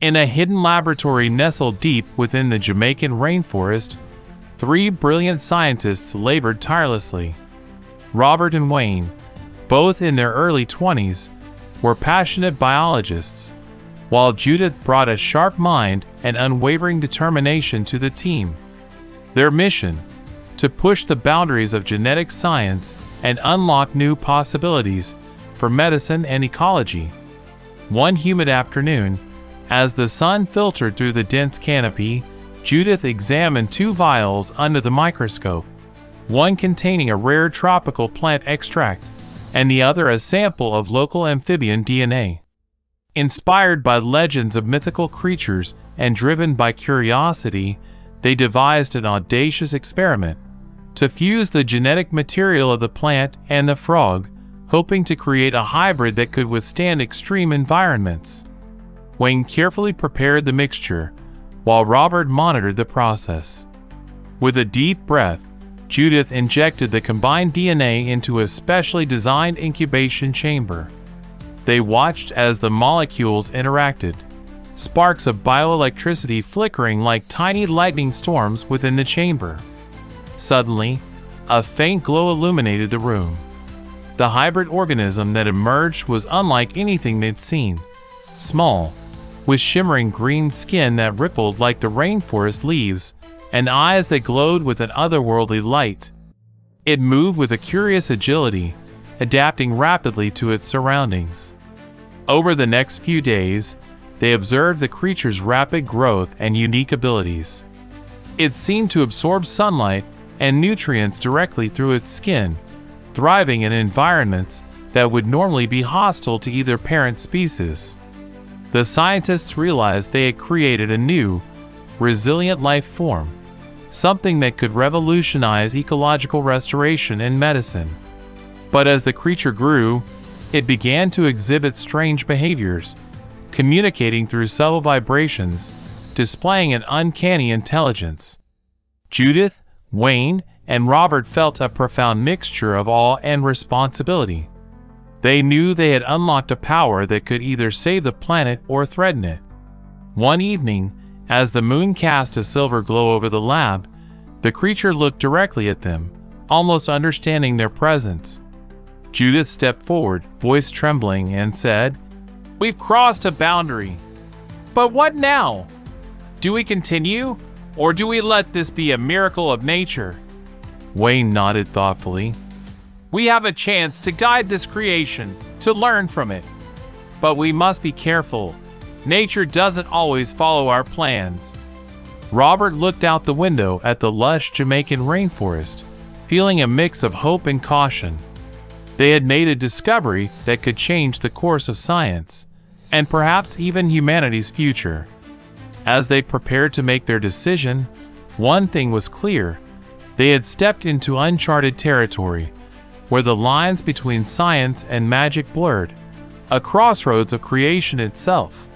In a hidden laboratory nestled deep within the Jamaican rainforest, three brilliant scientists labored tirelessly. Robert and Wayne, both in their early 20s, were passionate biologists, while Judith brought a sharp mind and unwavering determination to the team. Their mission: to push the boundaries of genetic science and unlock new possibilities for medicine and ecology. One humid afternoon, as the sun filtered through the dense canopy, Judith examined two vials under the microscope, one containing a rare tropical plant extract, and the other a sample of local amphibian DNA. Inspired by legends of mythical creatures and driven by curiosity, they devised an audacious experiment to fuse the genetic material of the plant and the frog, hoping to create a hybrid that could withstand extreme environments. Wayne carefully prepared the mixture, while Robert monitored the process. With a deep breath, Judith injected the combined DNA into a specially designed incubation chamber. They watched as the molecules interacted, sparks of bioelectricity flickering like tiny lightning storms within the chamber. Suddenly, a faint glow illuminated the room. The hybrid organism that emerged was unlike anything they'd seen. Small, with shimmering green skin that rippled like the rainforest leaves, and eyes that glowed with an otherworldly light. It moved with a curious agility, adapting rapidly to its surroundings. Over the next few days, they observed the creature's rapid growth and unique abilities. It seemed to absorb sunlight and nutrients directly through its skin, thriving in environments that would normally be hostile to either parent species. The scientists realized they had created a new, resilient life form, something that could revolutionize ecological restoration and medicine. But as the creature grew, it began to exhibit strange behaviors, communicating through subtle vibrations, displaying an uncanny intelligence. Judith, Wayne, and Robert felt a profound mixture of awe and responsibility. They knew they had unlocked a power that could either save the planet or threaten it. One evening, as the moon cast a silver glow over the lab, the creature looked directly at them, almost understanding their presence. Judith stepped forward, voice trembling, and said, "We've crossed a boundary. But what now? Do we continue, or do we let this be a miracle of nature?" Wayne nodded thoughtfully. "We have a chance to guide this creation, to learn from it. But we must be careful. Nature doesn't always follow our plans." Robert looked out the window at the lush Jamaican rainforest, feeling a mix of hope and caution. They had made a discovery that could change the course of science, and perhaps even humanity's future. As they prepared to make their decision, one thing was clear: they had stepped into uncharted territory, where the lines between science and magic blurred, a crossroads of creation itself.